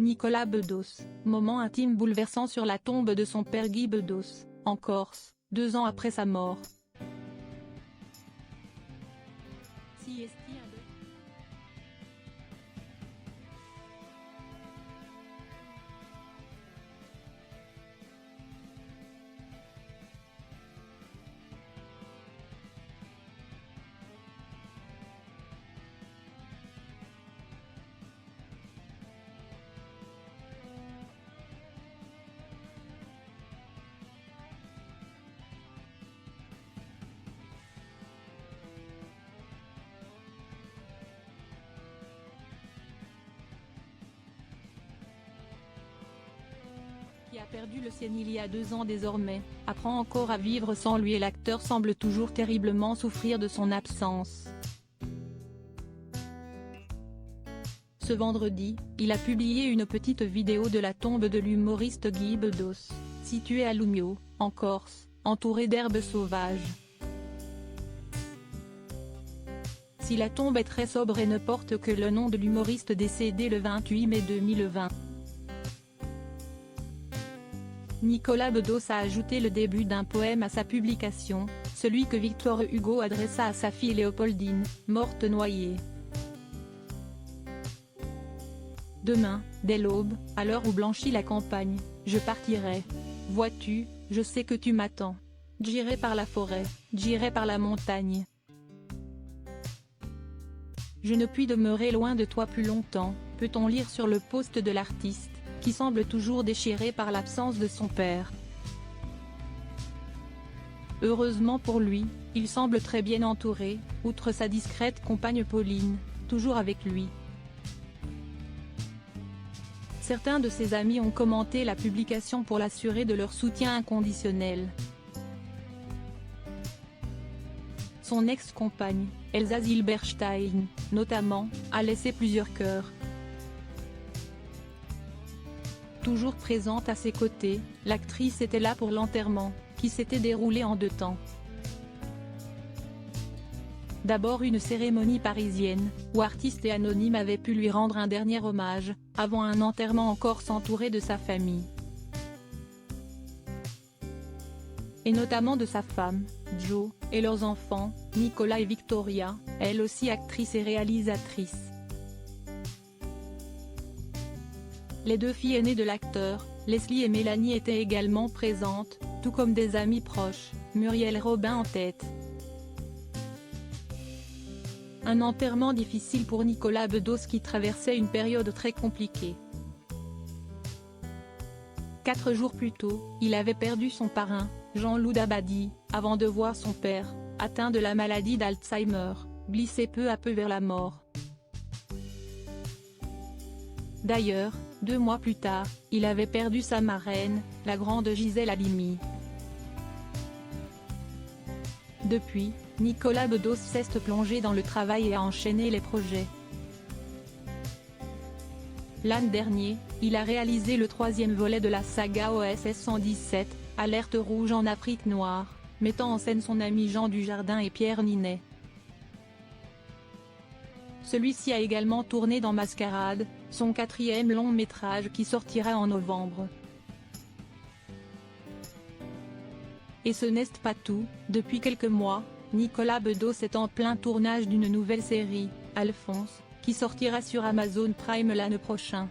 Nicolas Bedos, moment intime bouleversant sur la tombe de son père Guy Bedos, en Corse, 2 ans après sa mort. Qui a perdu le sien il y a 2 ans désormais, apprend encore à vivre sans lui et l'acteur semble toujours terriblement souffrir de son absence. Ce vendredi, il a publié une petite vidéo de la tombe de l'humoriste Guy Bedos, située à Lumio, en Corse, entourée d'herbes sauvages. Si la tombe est très sobre et ne porte que le nom de l'humoriste décédé le 28 mai 2020. Nicolas Bedos a ajouté le début d'un poème à sa publication, celui que Victor Hugo adressa à sa fille Léopoldine, morte noyée. Demain, dès l'aube, à l'heure où blanchit la campagne, je partirai. Vois-tu, je sais que tu m'attends. J'irai par la forêt, j'irai par la montagne. Je ne puis demeurer loin de toi plus longtemps, peut-on lire sur le post de l'artiste, qui semble toujours déchiré par l'absence de son père. Heureusement pour lui, il semble très bien entouré, outre sa discrète compagne Pauline, toujours avec lui. Certains de ses amis ont commenté la publication pour l'assurer de leur soutien inconditionnel. Son ex-compagne, Elsa Zilberstein, notamment, a laissé plusieurs cœurs. Toujours présente à ses côtés, l'actrice était là pour l'enterrement, qui s'était déroulé en 2 temps. D'abord une cérémonie parisienne, où artistes et anonymes avaient pu lui rendre un dernier hommage, avant un enterrement en Corse entouré de sa famille. Et notamment de sa femme, Jo, et leurs enfants, Nicolas et Victoria, elle aussi actrice et réalisatrice. Les 2 filles aînées de l'acteur, Leslie et Mélanie étaient également présentes, tout comme des amis proches, Muriel Robin en tête. Un enterrement difficile pour Nicolas Bedos qui traversait une période très compliquée. 4 jours plus tôt, il avait perdu son parrain, Jean-Loup Dabadi, avant de voir son père, atteint de la maladie d'Alzheimer, glisser peu à peu vers la mort. D'ailleurs, 2 mois plus tard, il avait perdu sa marraine, la grande Gisèle Halimi. Depuis, Nicolas Bedos cesse de plonger dans le travail et a enchaîné les projets. L'an dernier, il a réalisé le 3e volet de la saga OSS 117, Alerte rouge en Afrique noire, mettant en scène son ami Jean Dujardin et Pierre Ninet. Celui-ci a également tourné dans Mascarade, son 4e long métrage qui sortira en novembre. Et ce n'est pas tout, depuis quelques mois, Nicolas Bedos est en plein tournage d'une nouvelle série, Alphonse, qui sortira sur Amazon Prime l'année prochaine.